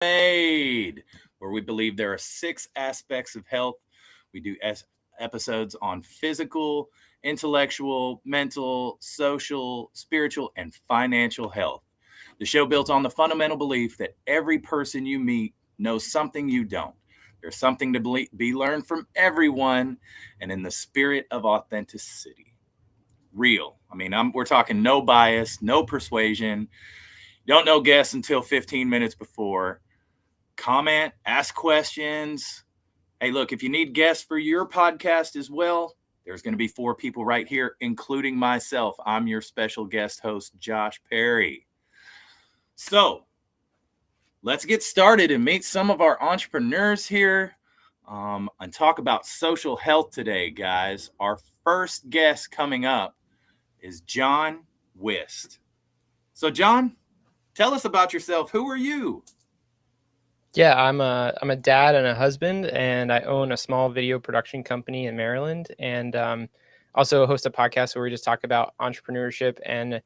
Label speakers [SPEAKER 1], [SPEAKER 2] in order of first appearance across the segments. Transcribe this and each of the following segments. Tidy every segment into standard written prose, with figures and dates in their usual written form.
[SPEAKER 1] Made, where we believe there are 6 aspects of health. We do episodes on physical, intellectual, mental, social, spiritual, and financial health. The show built on the fundamental belief that every person you meet knows something you don't. There's something to be learned from everyone, and in the spirit of authenticity. Real. We're talking no bias, no persuasion. Don't know guests until 15 minutes before. Comment, ask questions. Hey, look, if you need guests for your podcast as well, there's going to be 4 people right here, including myself. I'm your special guest host, Josh Perry. So let's get started and meet some of our entrepreneurs here and talk about social health today, guys. Our first guest coming up is John Wist. So, John, tell us about yourself. Who are you?
[SPEAKER 2] Yeah, I'm a dad and a husband, and I own a small video production company in Maryland, and also host a podcast where we just talk about entrepreneurship and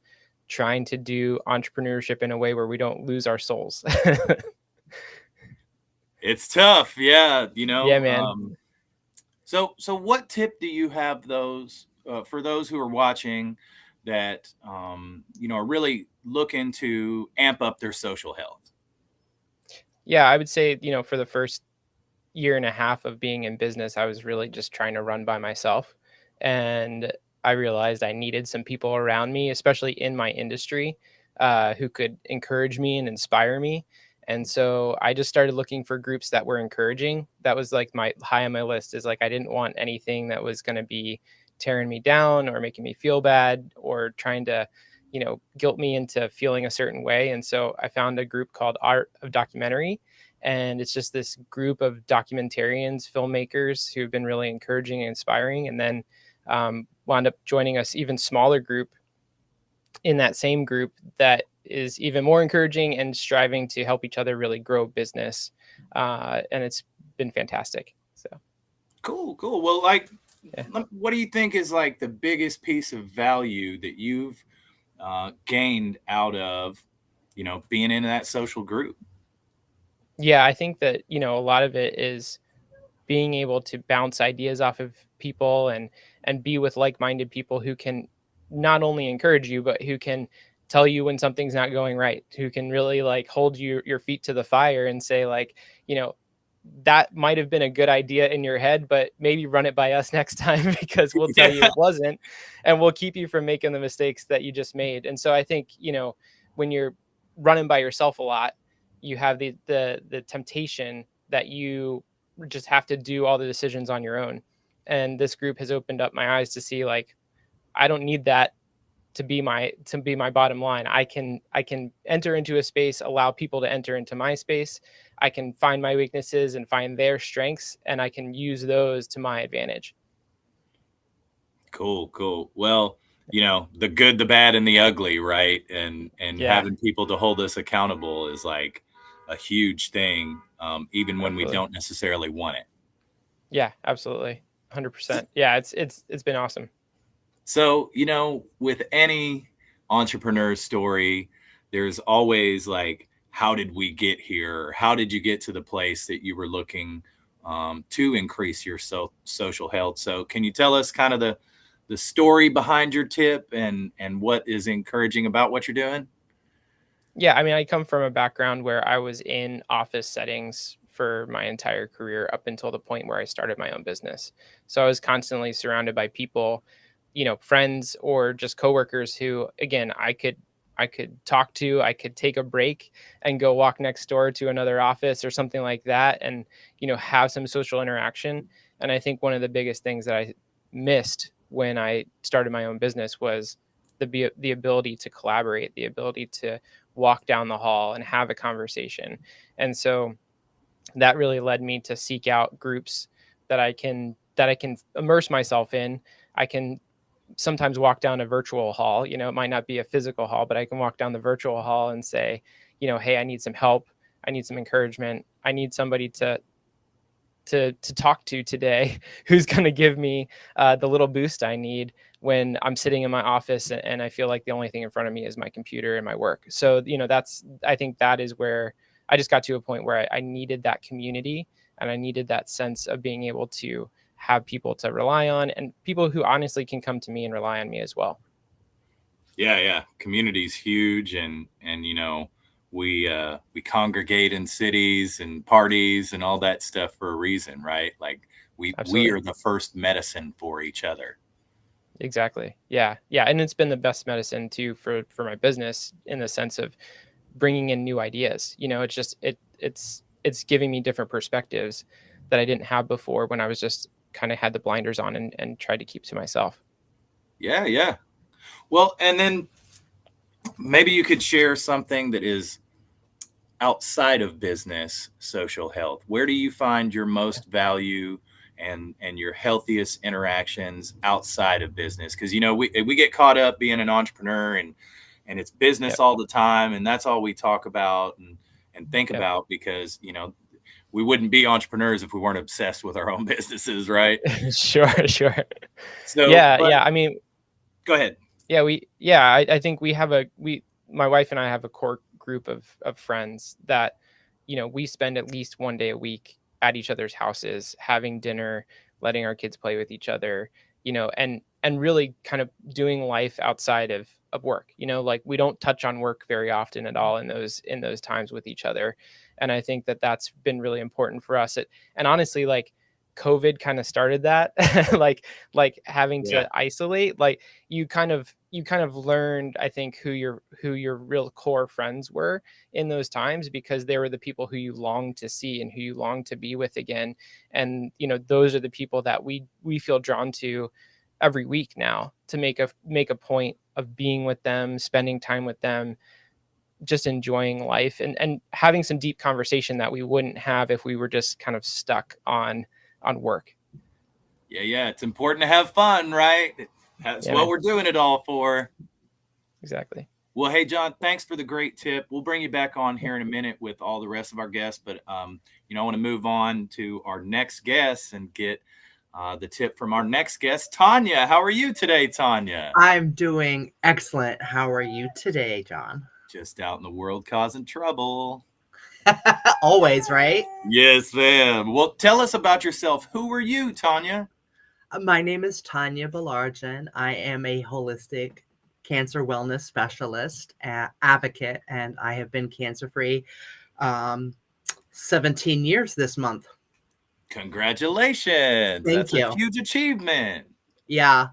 [SPEAKER 2] trying to do entrepreneurship in a way where we don't lose our souls.
[SPEAKER 1] It's tough, yeah.
[SPEAKER 2] Yeah, man.
[SPEAKER 1] So what tip do you have for those who are watching that are really looking to amp up their social health?
[SPEAKER 2] Yeah, I would say, for the first year and a half of being in business, I was really just trying to run by myself. And I realized I needed some people around me, especially in my industry, who could encourage me and inspire me. And so I just started looking for groups that were encouraging. That was like my high on my list, is like I didn't want anything that was going to be tearing me down or making me feel bad or trying to, guilt me into feeling a certain way. And so I found a group called Art of Documentary. And it's just this group of documentarians, filmmakers who've been really encouraging and inspiring. And then wound up joining us even smaller group in that same group that is even more encouraging and striving to help each other really grow business. And it's been fantastic. So
[SPEAKER 1] cool. Well, what do you think is like the biggest piece of value that you've gained out of, being in that social group?
[SPEAKER 2] Yeah, I think that, a lot of it is being able to bounce ideas off of people and be with like-minded people who can not only encourage you, but who can tell you when something's not going right, who can really like hold your feet to the fire and say like, that might have been a good idea in your head, but maybe run it by us next time because we'll tell you it wasn't, and we'll keep you from making the mistakes that you just made. And so I think, when you're running by yourself a lot, you have the temptation that you just have to do all the decisions on your own. And this group has opened up my eyes to see like, I don't need that to be my bottom line. I can enter into a space, allow people to enter into my space. I can find my weaknesses and find their strengths, and I can use those to my advantage.
[SPEAKER 1] Cool. Well, the good, the bad, and the ugly, right? And having people to hold us accountable is like a huge thing, even when we don't necessarily want it.
[SPEAKER 2] Yeah, absolutely. 100%. Yeah, it's been awesome.
[SPEAKER 1] So, with any entrepreneur story, there's always like, how did we get here? How did you get to the place that you were looking to increase your social health? So can you tell us kind of the story behind your tip and what is encouraging about what you're doing?
[SPEAKER 2] Yeah, I come from a background where I was in office settings for my entire career up until the point where I started my own business. So I was constantly surrounded by people, friends or just coworkers who, again, I could talk to. I could take a break and go walk next door to another office or something like that and, have some social interaction. And I think one of the biggest things that I missed when I started my own business was the ability to collaborate, the ability to walk down the hall and have a conversation. And so that really led me to seek out groups that I can immerse myself in. I can sometimes walk down a virtual hall. It might not be a physical hall, but I can walk down the virtual hall and say, hey, I need some help. I need some encouragement. I need somebody to talk to today who's going to give me the little boost I need when I'm sitting in my office and I feel like the only thing in front of me is my computer and my work. So, I think that is where I just got to a point where I needed that community, and I needed that sense of being able to have people to rely on, and people who honestly can come to me and rely on me as well.
[SPEAKER 1] Yeah. Community's huge, and we congregate in cities and parties and all that stuff for a reason, right? Like we
[SPEAKER 2] Absolutely.
[SPEAKER 1] are the first medicine for each other.
[SPEAKER 2] Exactly. Yeah. And it's been the best medicine too for my business, in the sense of bringing in new ideas. It's just it's giving me different perspectives that I didn't have before, when I was just kind of had the blinders on and tried to keep to myself.
[SPEAKER 1] Yeah. Well, and then maybe you could share something that is outside of business social health. Where do you find your most value and your healthiest interactions outside of business? Because we get caught up being an entrepreneur, and it's business
[SPEAKER 2] Yep.
[SPEAKER 1] all the time, and that's all we talk about and think
[SPEAKER 2] Yep.
[SPEAKER 1] about, because we wouldn't be entrepreneurs if we weren't obsessed with our own businesses, right?
[SPEAKER 2] Sure.
[SPEAKER 1] So,
[SPEAKER 2] Yeah.
[SPEAKER 1] but
[SPEAKER 2] I mean,
[SPEAKER 1] go ahead.
[SPEAKER 2] I think my wife and I have a core group of friends that, we spend at least one day a week at each other's houses, having dinner, letting our kids play with each other, and really kind of doing life outside of work. Like, we don't touch on work very often at all in those times with each other. And I think that that's been really important for us. And honestly, like, COVID kind of started that, like having
[SPEAKER 1] Yeah.
[SPEAKER 2] to isolate, like, you kind of learned, I think, who your real core friends were in those times, because they were the people who you longed to see and who you longed to be with again. And those are the people that we feel drawn to every week now, to make a point of being with them, spending time with them, just enjoying life, and having some deep conversation that we wouldn't have if we were just kind of stuck on work.
[SPEAKER 1] Yeah. It's important to have fun, right? That's
[SPEAKER 2] Yeah,
[SPEAKER 1] what
[SPEAKER 2] man.
[SPEAKER 1] we're doing it all for.
[SPEAKER 2] Exactly.
[SPEAKER 1] Well, hey, John, thanks for the great tip. We'll bring you back on here in a minute with all the rest of our guests, but I want to move on to our next guest and get the tip from our next guest, Tonya. How are you today, Tonya?
[SPEAKER 3] I'm doing excellent. How are you today, John?
[SPEAKER 1] Just out in the world causing trouble.
[SPEAKER 3] Always, right?
[SPEAKER 1] Yes, ma'am. Well, tell us about yourself. Who are you, Tonya?
[SPEAKER 3] My name is Tonya Balarjan. I am a holistic cancer wellness specialist, advocate, and I have been cancer free 17 years this month.
[SPEAKER 1] Congratulations.
[SPEAKER 3] Thank
[SPEAKER 1] That's a
[SPEAKER 3] you.
[SPEAKER 1] huge achievement.
[SPEAKER 3] Yeah,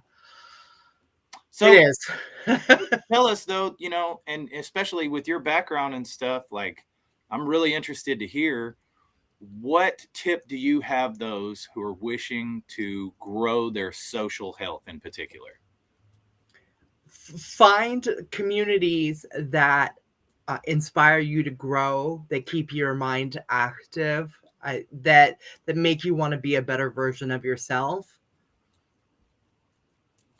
[SPEAKER 3] it
[SPEAKER 1] So
[SPEAKER 3] is.
[SPEAKER 1] tell us, though, and especially with your background and stuff, like, I'm really interested to hear, what tip do you have those who are wishing to grow their social health in particular?
[SPEAKER 3] Find communities that inspire you to grow, that keep your mind active, that make you want to be a better version of yourself.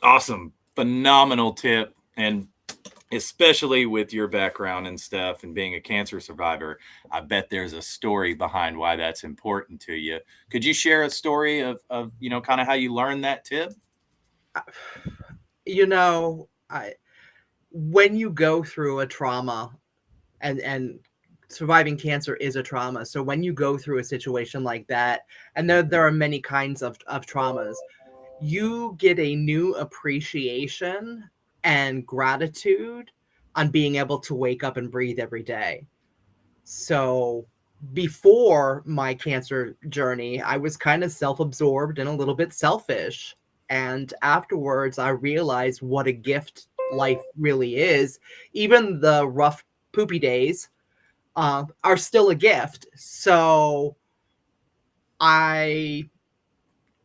[SPEAKER 1] Awesome. Phenomenal tip. And especially with your background and stuff and being a cancer survivor, I bet there's a story behind why that's important to you. Could you share a story of kind of how you learned that tip?
[SPEAKER 3] You know, when you go through a trauma, and surviving cancer is a trauma. So when you go through a situation like that, and there are many kinds of traumas, you get a new appreciation and gratitude on being able to wake up and breathe every day. So before my cancer journey, I was kind of self-absorbed and a little bit selfish. And afterwards, I realized what a gift life really is. Even the rough, poopy days are still a gift. So I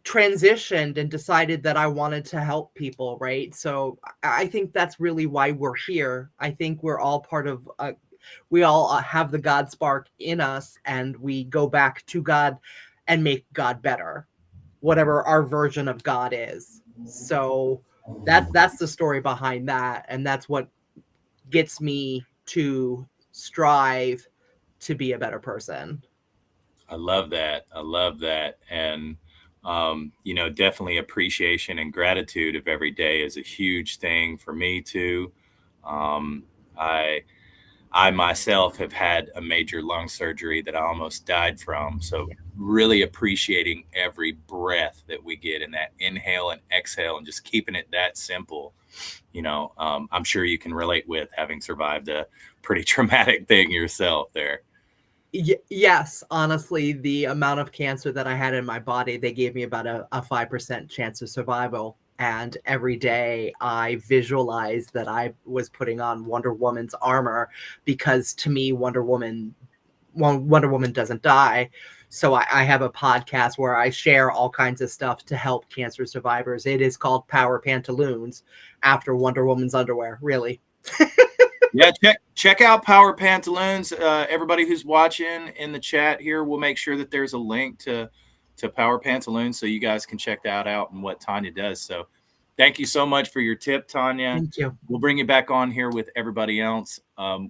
[SPEAKER 3] transitioned and decided that I wanted to help people, right? So I think that's really why we're here. I think we're all part of we all have the God spark in us, and we go back to God and make God better, whatever our version of God is. So that's the story behind that, and that's what gets me to strive to be a better person.
[SPEAKER 1] I love that. I love that. And, definitely appreciation and gratitude of every day is a huge thing for me too. I I myself have had a major lung surgery that I almost died from. So really appreciating every breath that we get in that inhale and exhale and just keeping it that simple. I'm sure you can relate with having survived a pretty traumatic thing yourself there.
[SPEAKER 3] Yes, honestly, the amount of cancer that I had in my body, they gave me about a 5% chance of survival. And every day I visualized that I was putting on Wonder Woman's armor, because to me, Wonder Woman doesn't die. So I have a podcast where I share all kinds of stuff to help cancer survivors. It is called Power Pantaloons, after Wonder Woman's underwear, really.
[SPEAKER 1] Yeah, check out Power Pantaloons. Everybody who's watching in the chat here, we'll make sure that there's a link to Power Pantaloons so you guys can check that out and what Tonya does. So thank you so much for your tip, Tonya.
[SPEAKER 3] Thank you.
[SPEAKER 1] We'll bring you back on here with everybody else.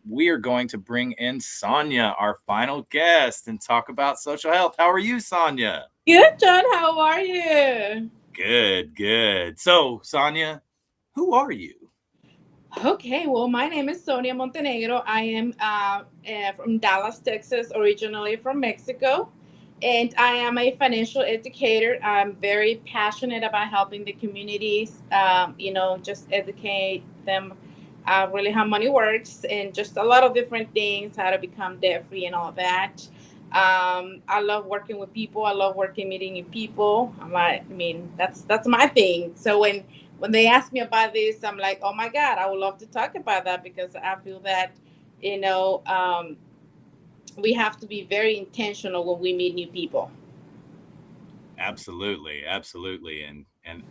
[SPEAKER 1] We are going to bring in Sonia, our final guest, and talk about social health. How are you, Sonia?
[SPEAKER 4] Good, John. How are you?
[SPEAKER 1] Good. So, Sonia, who are you?
[SPEAKER 4] Okay, well, my name is Sonia Montenegro. I am from Dallas, Texas, originally from Mexico, and I am a financial educator. I'm very passionate about helping the communities, just educate them really how money works and just a lot of different things, how to become debt-free and all that. I love working with people. I love meeting new people. That's my thing. So when they ask me about this, I'm like, oh my God, I would love to talk about that, because I feel that, we have to be very intentional when we meet new people.
[SPEAKER 1] Absolutely. And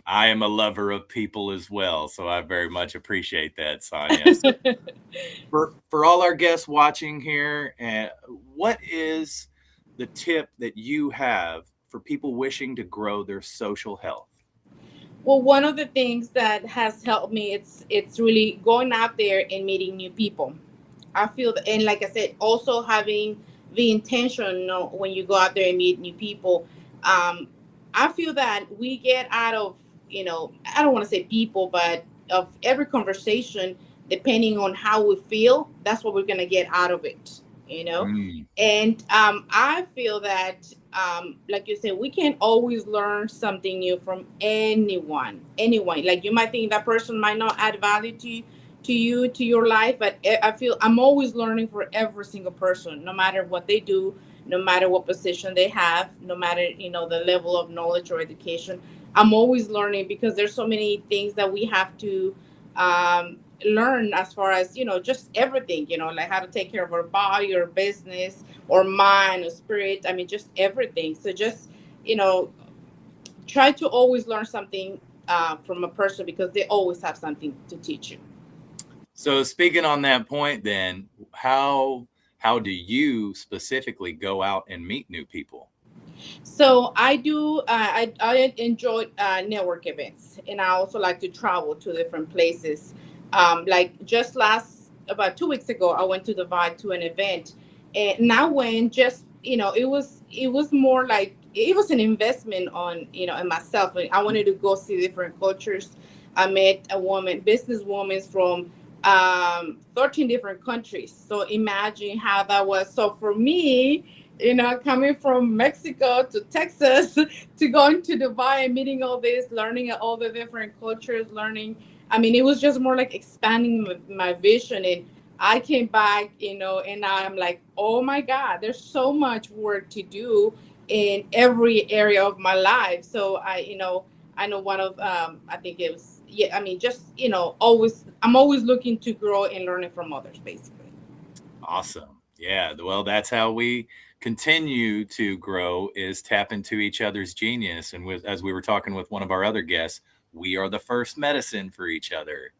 [SPEAKER 1] I am a lover of people as well, so I very much appreciate that, Sonia. For all our guests watching here, what is the tip that you have for people wishing to grow their social health?
[SPEAKER 4] Well, one of the things that has helped me, it's really going out there and meeting new people. I feel that, and like I said, also having the intention, when you go out there and meet new people. I feel that we get out of, I don't want to say people, but of every conversation, depending on how we feel, that's what we're going to get out of it, And I feel that, like you said, we can always learn something new from anyone. Like, you might think that person might not add value to you, to your life, but I feel I'm always learning for every single person, no matter what they do, no matter what position they have, no matter, the level of knowledge or education. I'm always learning, because there's so many things that we have to learn, as far as, just everything, like how to take care of our body or business or mind or spirit. I mean, just everything. So just, try to always learn something from a person, because they always have something to teach you.
[SPEAKER 1] So speaking on that point, then, how do you specifically go out and meet new people?
[SPEAKER 4] So I do. I enjoy network events, and I also like to travel to different places. Like just about 2 weeks ago, I went to Dubai to an event, and I went just, it was more like it was an investment on, in myself. I wanted to go see different cultures. I met a businesswoman from 13 different countries. So imagine how that was. So for me, coming from Mexico to Texas to going to Dubai and meeting all this, learning all the different cultures, it was just more like expanding my vision. And I came back, and I'm like, oh my God, there's so much work to do in every area of my life. So I know one of, I think it was, I'm always looking to grow and learning from others, basically.
[SPEAKER 1] Awesome. Yeah. Well, that's how we continue to grow, is tap into each other's genius. And as we were talking with one of our other guests, we are the first medicine for each other.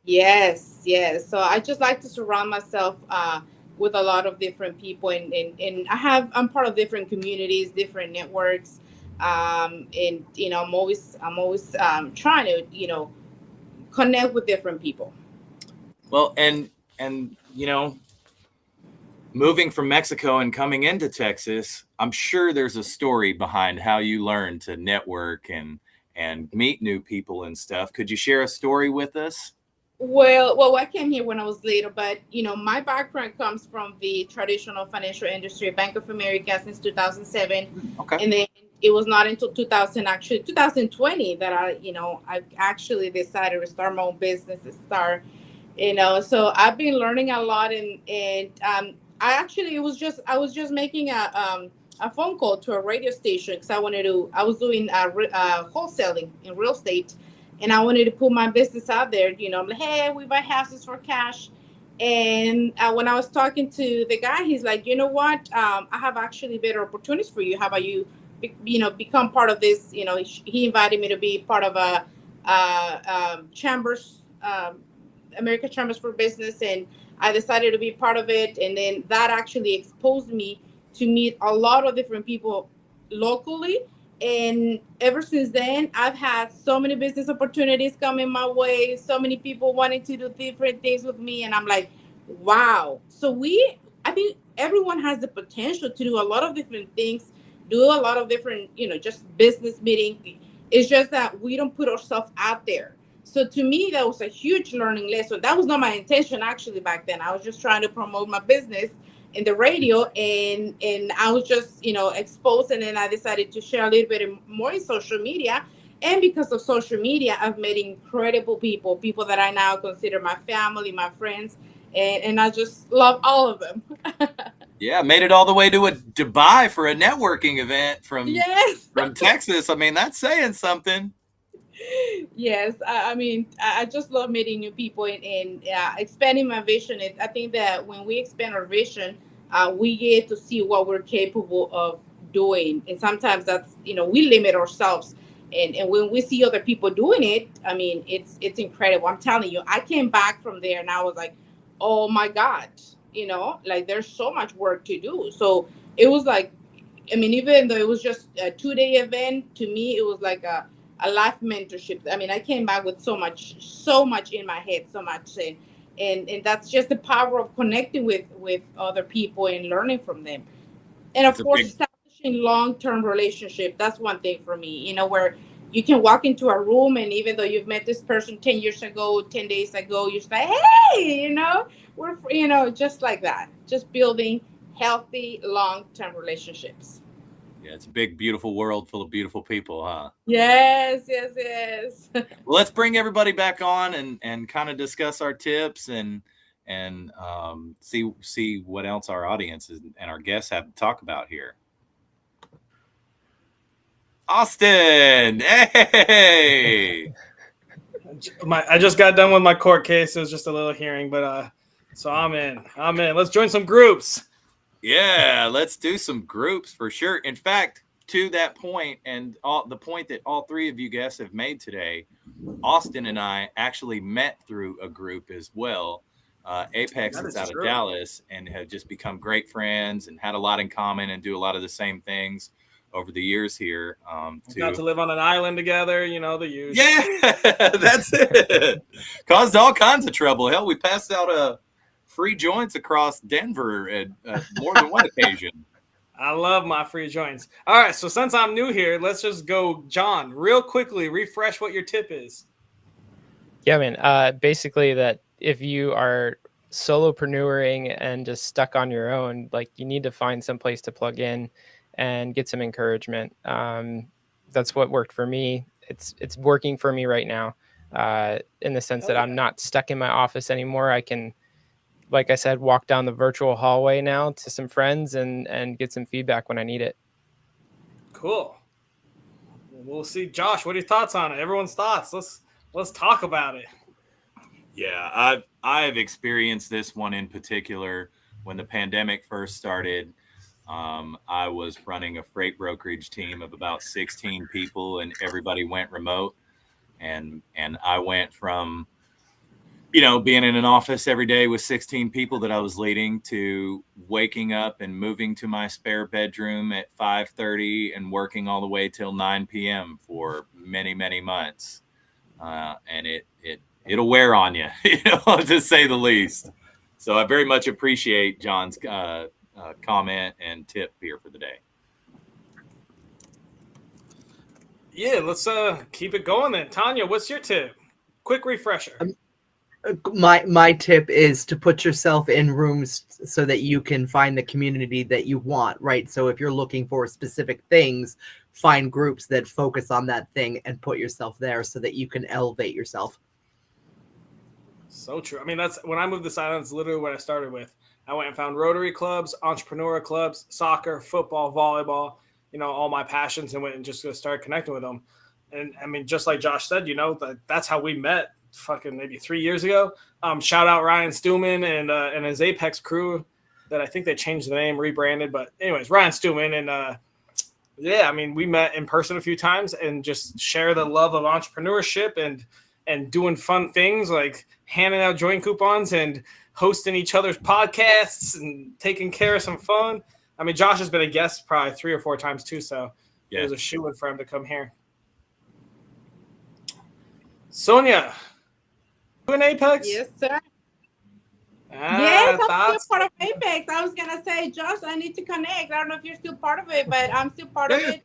[SPEAKER 4] Yes. So I just like to surround myself with a lot of different people, and I'm part of different communities, different networks. And I'm always trying to connect with different people.
[SPEAKER 1] Well, and moving from Mexico and coming into Texas, I'm sure there's a story behind how you learned to network and meet new people and stuff. Could you share a story with us?
[SPEAKER 4] Well, I came here when I was little, but my background comes from the traditional financial industry, Bank of America since 2007,
[SPEAKER 1] Okay.
[SPEAKER 4] and then it was not until 2020 that I actually decided to start my own business and start, So I've been learning a lot, and I was just making a phone call to a radio station because I was doing wholesaling in real estate, and I wanted to put my business out there. I'm like, hey, we buy houses for cash. And when I was talking to the guy, he's like, you know what? I have actually better opportunities for you. How about you, become part of this? He invited me to be part of a chambers, American Chambers for Business, and I decided to be part of it. And then that actually exposed me to meet a lot of different people locally, and ever since then I've had so many business opportunities coming my way, so many people wanting to do different things with me, and I'm like, wow. So I think everyone has the potential to do a lot of different things, do a lot of different, just business meeting. It's just that we don't put ourselves out there. So to me, that was a huge learning lesson. That was not my intention actually back then. I was just trying to promote my business in the radio, and I was just exposed, and then I decided to share a little bit more in social media. And because of social media, I've met incredible people that I now consider my family, my friends, and I just love all of them.
[SPEAKER 1] Yeah, made it all the way to Dubai for a networking event from
[SPEAKER 4] Yes.
[SPEAKER 1] Texas. I mean, that's saying something.
[SPEAKER 4] Yes, I mean, I just love meeting new people, and expanding my vision. I think that when we expand our vision, we get to see what we're capable of doing. And sometimes that's, we limit ourselves. And when we see other people doing it, I mean, it's incredible. I'm telling you, I came back from there and I was like, oh my God, like there's so much work to do. So it was like, I mean, even though it was just a 2-day event, to me, it was like a life mentorship. I mean, I came back with so much in my head, so much, and that's just the power of connecting with other people and learning from them. And
[SPEAKER 1] It's
[SPEAKER 4] of
[SPEAKER 1] a
[SPEAKER 4] course,
[SPEAKER 1] big
[SPEAKER 4] establishing long-term relationship. That's one thing for me, where you can walk into a room, and even though you've met this person 10 years ago, 10 days ago, you're just like, hey, we're, just like that, just building healthy long-term relationships.
[SPEAKER 1] Yeah, it's a big, beautiful world full of beautiful people, huh?
[SPEAKER 4] Yes, yes, yes.
[SPEAKER 1] Well, let's bring everybody back on and kind of discuss our tips and see what else our audience and our guests have to talk about here. Austin, hey!
[SPEAKER 5] I just got done with my court case. It was just a little hearing, but so I'm in. Let's join some groups.
[SPEAKER 1] Yeah, let's do some groups for sure. In fact, to that point, and the point that all three of you guests have made today, Austin and I actually met through a group as well. Apex is out of Dallas, and have just become great friends and had a lot in common and do a lot of the same things over the years here.
[SPEAKER 5] Got to live on an island together, the usual.
[SPEAKER 1] Yeah, that's it. Caused all kinds of trouble. Hell, we passed out free joints across Denver at more than one occasion.
[SPEAKER 5] I love my free joints. All right, so since I'm new here, let's just go, John, real quickly, refresh what your tip is.
[SPEAKER 2] Yeah, man. Basically that if you are solopreneuring and just stuck on your own, like you need to find some place to plug in and get some encouragement. That's what worked for me. It's working for me right now, in the sense that I'm not stuck in my office anymore. I can, like I said, walk down the virtual hallway now to some friends and get some feedback when I need it.
[SPEAKER 5] Cool. We'll see. Josh, what are your thoughts on it? Everyone's thoughts. Let's talk about it.
[SPEAKER 1] Yeah, I've experienced this one in particular when the pandemic first started. I was running a freight brokerage team of about 16 people, and everybody went remote. And I went from, being in an office every day with 16 people that I was leading to waking up and moving to my spare bedroom at 5:30 and working all the way till 9 p.m. for many, many months. And it'll wear on you, to say the least. So I very much appreciate John's comment and tip here for the day.
[SPEAKER 5] Yeah, let's keep it going then. Tonya, what's your tip? Quick refresher.
[SPEAKER 3] My tip is to put yourself in rooms so that you can find the community that you want, right? So if you're looking for specific things, find groups that focus on that thing and put yourself there so that you can elevate yourself.
[SPEAKER 5] So true. I mean, that's when I moved to Silence, literally what I started with. I went and found Rotary clubs, entrepreneur clubs, soccer, football, volleyball, all my passions, and went and just started connecting with them. And I mean, just like Josh said, that's how we met fucking maybe 3 years ago. Shout out Ryan Stuman and his Apex crew that I think they changed the name, rebranded. But anyways, Ryan Stuman and yeah, I mean, we met in person a few times and just share the love of entrepreneurship and doing fun things like handing out joint coupons and hosting each other's podcasts and taking care of some fun. I mean, Josh has been a guest probably 3 or 4 times too, so It was a shoo-in for him to come here. Sonia, you in Apex?
[SPEAKER 4] Yes, sir. Yes, I'm still part of Apex. I was gonna say, Josh, I need to connect. I don't know if you're still part of it, but I'm still part of it,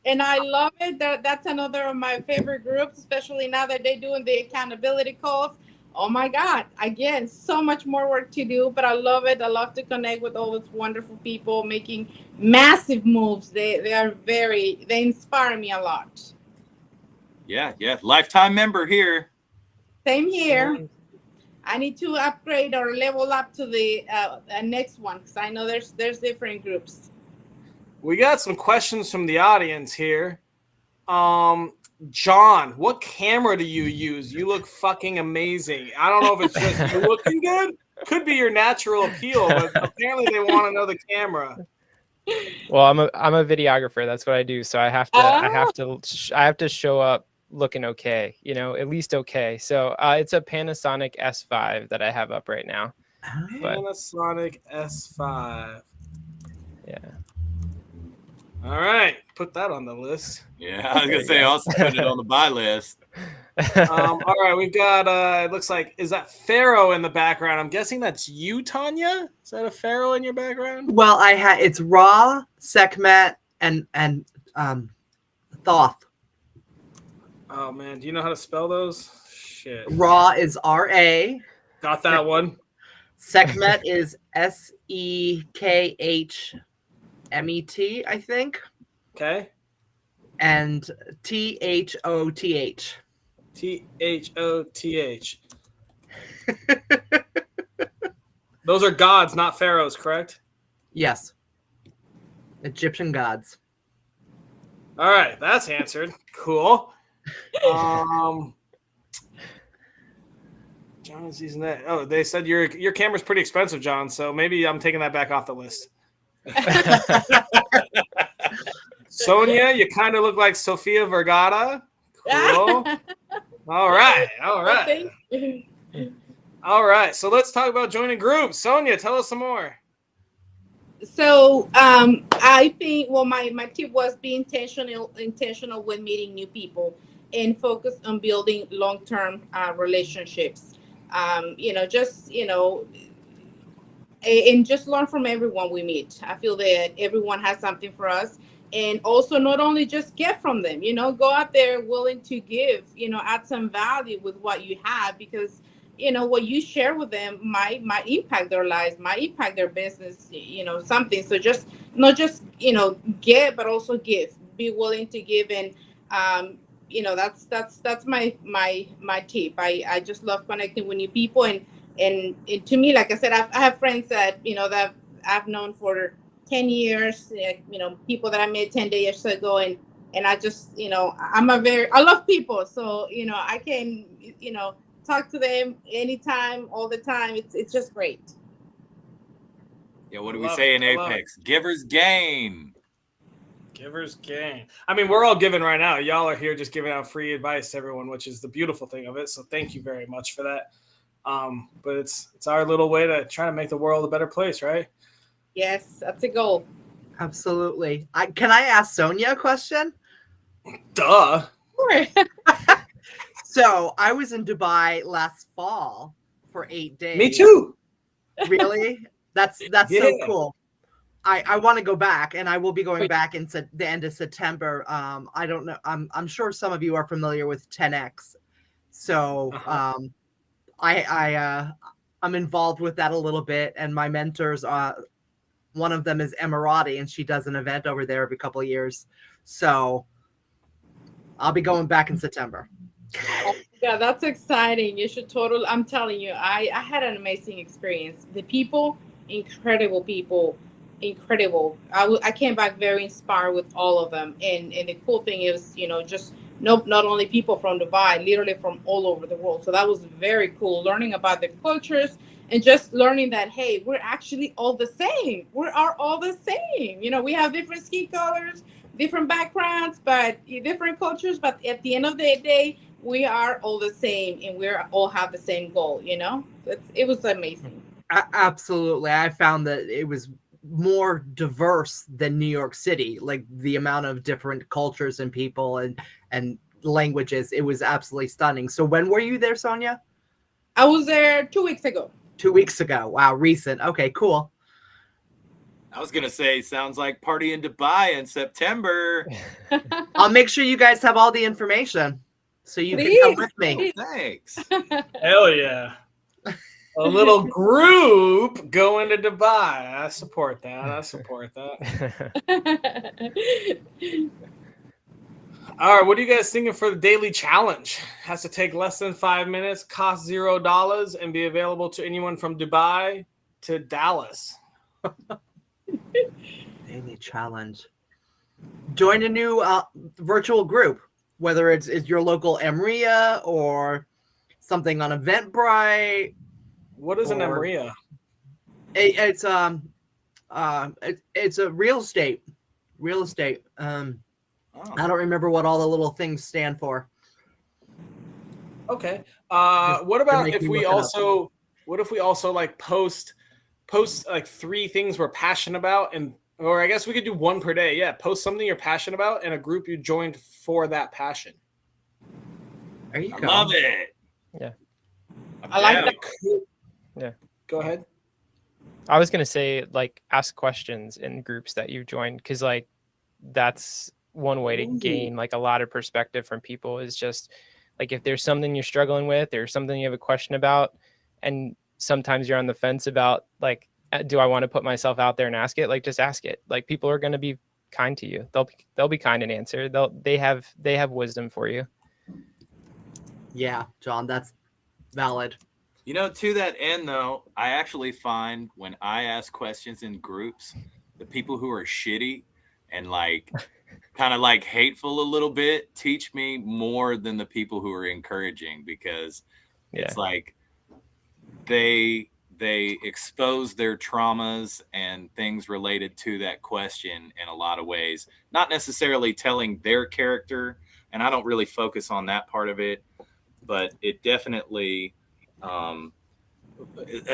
[SPEAKER 4] and I love it. That's another of my favorite groups, especially now that they're doing the accountability calls. Oh my God! Again, so much more work to do, but I love it. I love to connect with all those wonderful people making massive moves. They inspire me a lot.
[SPEAKER 1] Yeah. Lifetime member here.
[SPEAKER 4] Same here. I need to upgrade or level up to the next one because I know there's different groups.
[SPEAKER 5] We got some questions from the audience here. John, what camera do you use? You look fucking amazing. I don't know if it's just you looking good. Could be your natural appeal, but apparently they want to know the camera.
[SPEAKER 2] Well, I'm a videographer. That's what I do. So I have to show up looking okay, at least okay. So it's a Panasonic S5 that I have up right now.
[SPEAKER 5] Panasonic S5.
[SPEAKER 2] Yeah.
[SPEAKER 5] All right, put that on the list.
[SPEAKER 1] Yeah, I was gonna say also put it on the buy list.
[SPEAKER 5] All right, we've got it looks like, is that Pharaoh in the background? I'm guessing that's you, Tonya. Is that a Pharaoh in your background?
[SPEAKER 3] Well, it's Ra, Sekhmet, and Thoth.
[SPEAKER 5] Oh man, do you know how to spell those? Shit.
[SPEAKER 3] Ra is R-A.
[SPEAKER 5] Got that one.
[SPEAKER 3] Sekhmet is Sekhmet, I think.
[SPEAKER 5] Okay.
[SPEAKER 3] And Thoth.
[SPEAKER 5] Thoth. Those are gods, not pharaohs, correct?
[SPEAKER 3] Yes. Egyptian gods.
[SPEAKER 5] All right, that's answered. Cool. John is using that. Oh, they said your camera's pretty expensive, John. So maybe I'm taking that back off the list. Sonia, you kind of look like Sofia Vergara. Cool. All right. All right. So let's talk about joining groups. Sonia, tell us some more.
[SPEAKER 4] So I think, my tip was be intentional with meeting new people and focus on building long-term relationships. And just learn from everyone we meet. I feel that everyone has something for us. And also not only just get from them, go out there willing to give, add some value with what you have, because, what you share with them might impact their lives, might impact their business, something. So just, not just, get, but also give, be willing to give. And, that's my tip. I just love connecting with new people. And to me, like I said, I have friends that, that I've known for 10 years, people that I met 10 years ago. And I just, I love people. So, I can, talk to them anytime, all the time. It's just great.
[SPEAKER 1] Yeah. What do we say in Apex? Givers gain.
[SPEAKER 5] Givers gain. I mean, we're all giving right now. Y'all are here just giving out free advice to everyone, which is the beautiful thing of it. So thank you very much for that. But it's our little way to try to make the world a better place, right?
[SPEAKER 4] Yes, that's a goal.
[SPEAKER 3] Absolutely. Can I ask Sonia a question?
[SPEAKER 5] Duh.
[SPEAKER 4] Sure.
[SPEAKER 3] So I was in Dubai last fall for 8 days.
[SPEAKER 5] Me too.
[SPEAKER 3] Really? That's so cool. I want to go back, and I will be going back in the end of September. I don't know. I'm sure some of you are familiar with 10X. So I'm involved with that a little bit, and my mentors, one of them is Emirati, and she does an event over there every couple of years. So I'll be going back in September.
[SPEAKER 4] Yeah, that's exciting. You should totally. I'm telling you, I had an amazing experience. The people, incredible people, incredible. I came back very inspired with all of them. And the cool thing is, just not only people from Dubai, literally from all over the world. So that was very cool. Learning about the cultures and just learning that, hey, we're actually all the same. We are all the same. We have different skin colors, different backgrounds, but different cultures. But at the end of the day, we are all the same, and we all have the same goal. It was amazing.
[SPEAKER 3] Absolutely. I found that it was more diverse than New York City, like the amount of different cultures and people and languages. It was absolutely stunning. So when were you there, Sonia?
[SPEAKER 4] I was there 2 weeks ago.
[SPEAKER 3] 2 weeks ago. Wow, recent. Okay, cool.
[SPEAKER 1] I was gonna say, sounds like party in Dubai in September.
[SPEAKER 3] I'll make sure you guys have all the information so you can come with me.
[SPEAKER 1] Oh, thanks.
[SPEAKER 5] Hell yeah. A little group going to Dubai. I support that. All right, what are you guys thinking for the daily challenge? Has to take less than 5 minutes, cost $0, and be available to anyone from Dubai to Dallas.
[SPEAKER 3] Daily challenge. Join a new virtual group, whether it's your local Emria or something on Eventbrite.
[SPEAKER 5] What is an Emria?
[SPEAKER 3] It's a real estate. I don't remember what all the little things stand for.
[SPEAKER 5] Okay. What about if we also like post like 3 things we're passionate about, or I guess we could do 1 per day. Yeah, post something you're passionate about in a group you joined for that passion.
[SPEAKER 3] There you go.
[SPEAKER 1] Love it.
[SPEAKER 2] Yeah.
[SPEAKER 4] I like that.
[SPEAKER 2] Yeah.
[SPEAKER 5] Go ahead.
[SPEAKER 2] I was gonna say, like, ask questions in groups that you joined, because like that's one way to gain like a lot of perspective from people, is just like if there's something you're struggling with or something you have a question about, and sometimes you're on the fence about like, do I want to put myself out there and ask it? Like, just ask it. Like, people are going to be kind to you. They'll be kind and answer. They have wisdom for you.
[SPEAKER 3] Yeah, John, that's valid.
[SPEAKER 1] To that end, though, I actually find when I ask questions in groups, the people who are shitty and like kind of like hateful a little bit teach me more than the people who are encouraging, because it's like they expose their traumas and things related to that question in a lot of ways, not necessarily telling their character. And I don't really focus on that part of it, but it definitely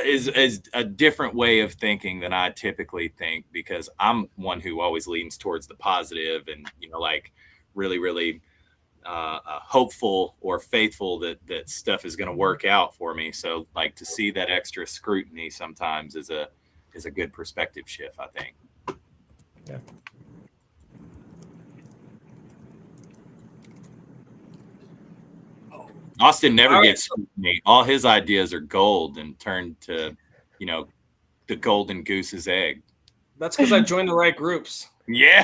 [SPEAKER 1] is a different way of thinking than I typically think, because I'm one who always leans towards the positive and, like really, really hopeful or faithful that stuff is going to work out for me. So like to see that extra scrutiny sometimes is a good perspective shift, I think.
[SPEAKER 2] Yeah.
[SPEAKER 1] Austin never gets scrutiny. All his ideas are gold and turned to, the golden goose's egg.
[SPEAKER 5] That's because I joined the right groups.
[SPEAKER 1] Yeah.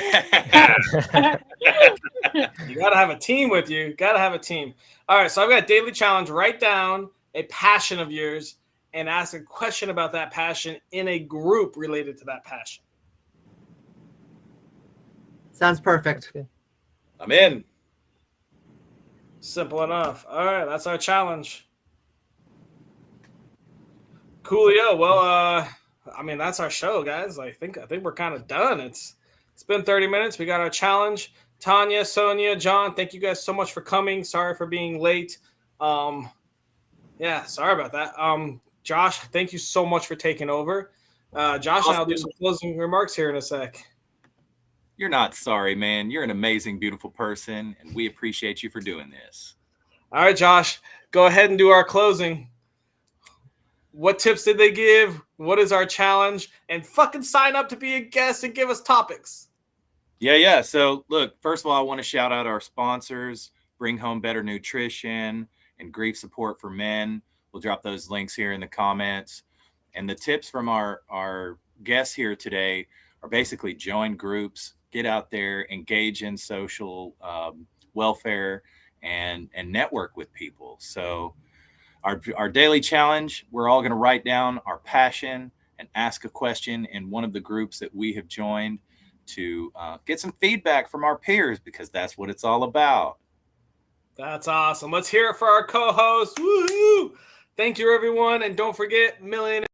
[SPEAKER 5] You got to have a team with you. Got to have a team. All right. So I've got a daily challenge. Write down a passion of yours and ask a question about that passion in a group related to that passion.
[SPEAKER 3] Sounds perfect.
[SPEAKER 1] I'm in.
[SPEAKER 5] Simple enough. All right. That's our challenge. Coolio. Well, that's our show, guys. I think we're kind of done. It's been 30 minutes. We got our challenge. Tonya, Sonia, John, thank you guys so much for coming. Sorry for being late. Sorry about that. Josh, thank you so much for taking over. Josh, and I'll do some closing remarks here in a sec.
[SPEAKER 1] You're not sorry, man. You're an amazing, beautiful person, and we appreciate you for doing this.
[SPEAKER 5] All right, Josh, go ahead and do our closing. What tips did they give? What is our challenge? And fucking sign up to be a guest and give us topics.
[SPEAKER 1] Yeah. So, look, first of all, I want to shout out our sponsors, Bring Home Better Nutrition and Grief Support for Men. We'll drop those links here in the comments. And the tips from our guests here today are basically join groups, get out there, engage in social welfare, and network with people. So our daily challenge, we're all going to write down our passion and ask a question in one of the groups that we have joined to get some feedback from our peers, because that's what it's all about.
[SPEAKER 5] That's awesome. Let's hear it for our co-host. Woo-hoo! Thank you, everyone. And don't forget, Millionaires.